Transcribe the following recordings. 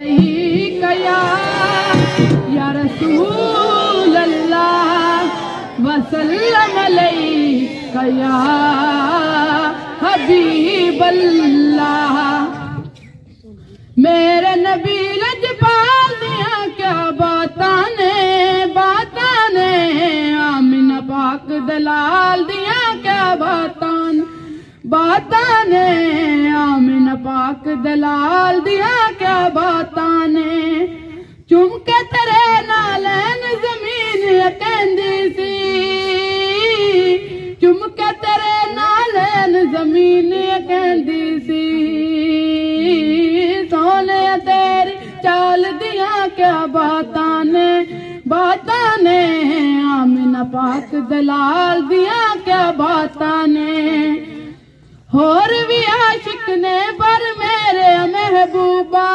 कया या रसूल अल्लाह वसल्लम अलैका या हबीब अल्लाह। मेरे नबी लजपाल दिया क्या बातां ने आमिना पाक दलाल दिया क्या बातां ने आमिना पाक दलाल दिया क्या बातां ने। चुम के तेरे नालैन जमीन कहंदी सी, चुम के तेरे नालैन जमीन कहंदी सी। सोने तेरी चाल दिया क्या बातां ने आमिना पाक दलाल दिया क्या बातां ने। होर भी आशिक ने पर मेरे महबूबा,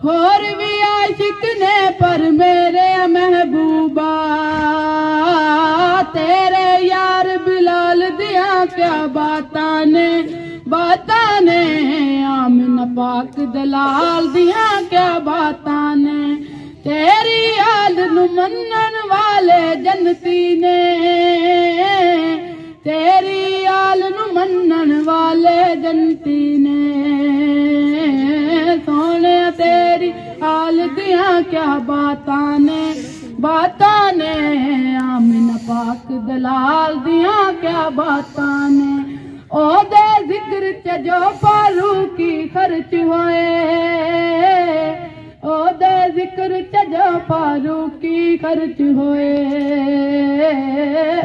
होर भी आशिक ने पर मेरे महबूबा। तेरे यार बिलाल दिया क्या बातां ने आमिना पाक दलाल दिया क्या बातां ने। तेरी आल नू मनन वाले जन्नती ने, तेरी आल नू मनन वाले जन्नती ने। सोने तेरी आल दिया क्या बातां ने आमिना पाक दलाल दिया क्या बातां ने। ओदे जिक्र च जो फारूकी खर्च होए, ओदे जिक्र च जो फारूकी खर्च होए।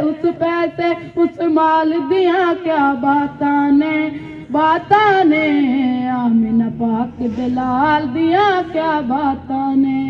उस पैसे उस माल दिया क्या बातां ने आमिना पाक दलाल दिया क्या बातां ने।